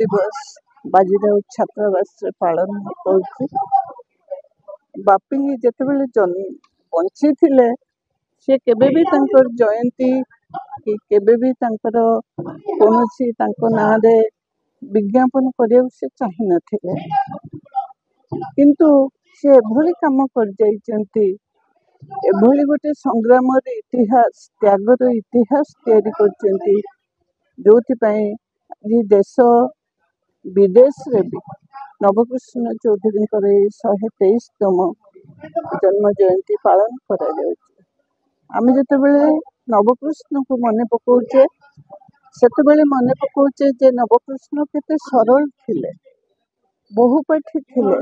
दिवस बाजीराव छात्रावास पालन कर बापी जितेबाला बंची थे सी केबे भी जयंती कि केबे भी कौन ना विज्ञापन करने से चाह नथिले किंतु से एभली काम कर गोटे संग्राम इतिहास त्यागर इतिहास तैयारी कर जो देश विदेश रे भी नवकृष्ण चौधरी 123तम जन्म जयंती पालन करा आम जिते नवकृष्ण को मन पकाचे से मन पकाचे जे नवकृष्ण केते सरल थिले बहुपाठी थिले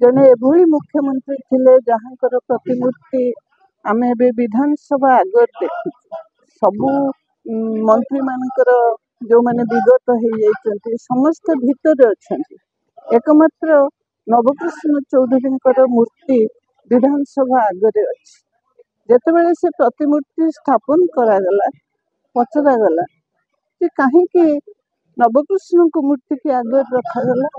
जने एभली मुख्यमंत्री थिले जहांकर प्रतिमूर्ति आम ए विधानसभा आगर देखु सबू मंत्री मानकर जो माने विगत हो समस्त भितर अच्छा एकमात्र नवकृष्ण चौधरी मूर्ति विधानसभा आगे अच्छी जितेबाला से प्रतिमूर्ति स्थापन करागला पचरागला कि कहीं नवकृष्ण को मूर्ति की आगे रखागला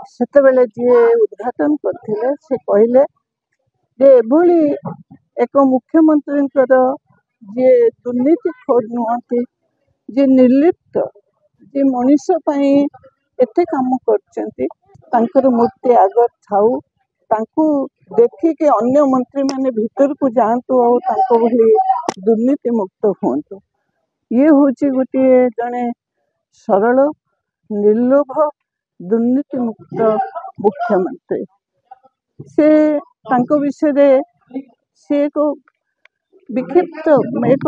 सेतेबेले जी उद्घाटन करथिले से कहले जे एभली एक मुख्यमंत्री जी दुर्नीतिखोर नुहति जी निर्लिप्त जी मनीष एते काम कर मूर्ति आगर थाऊ तांकु देखिके अन्य मंत्री माने भीतर को जातु और दुर्नीति मुक्त हूँ ये हूँ गोटे जड़े सरल निर्लोभ दुर्नीति मुक्त मुख्यमंत्री से विषय से एक विक्षिप्त एक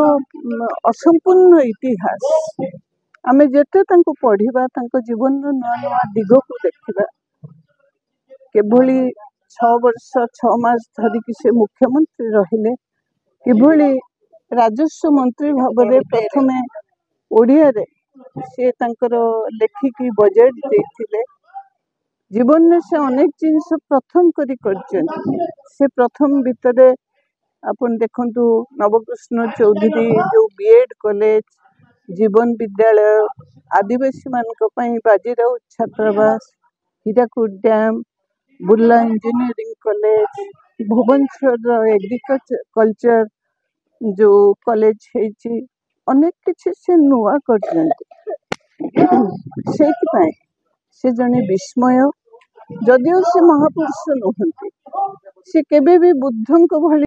असंपूर्ण इतिहास आम जिते पढ़ा जीवन नुआ नुआ दिग को देखा केभली 6 वर्ष 6 मास धरिकी से मुख्यमंत्री रहिले किभली राजस्व मंत्री भाव में प्रथम ओडिया रे से लेखिकी बजेट देथिले जीवन में से अनेक जिनस प्रथम से प्रथम भितर अपन देखंतु नवकृष्ण चौधरी जो बीएड कॉलेज जीवन विद्यालय आदिवासी मान बाजीराव छात्रावास Hirakud dam Burla engineering college Bhubaneswar agriculture जो कॉलेज है अनेक किसी से नुआ कर से जने विस्मय जदिओ से महापुरुष नुहंती से केबे भी बुद्धों को भली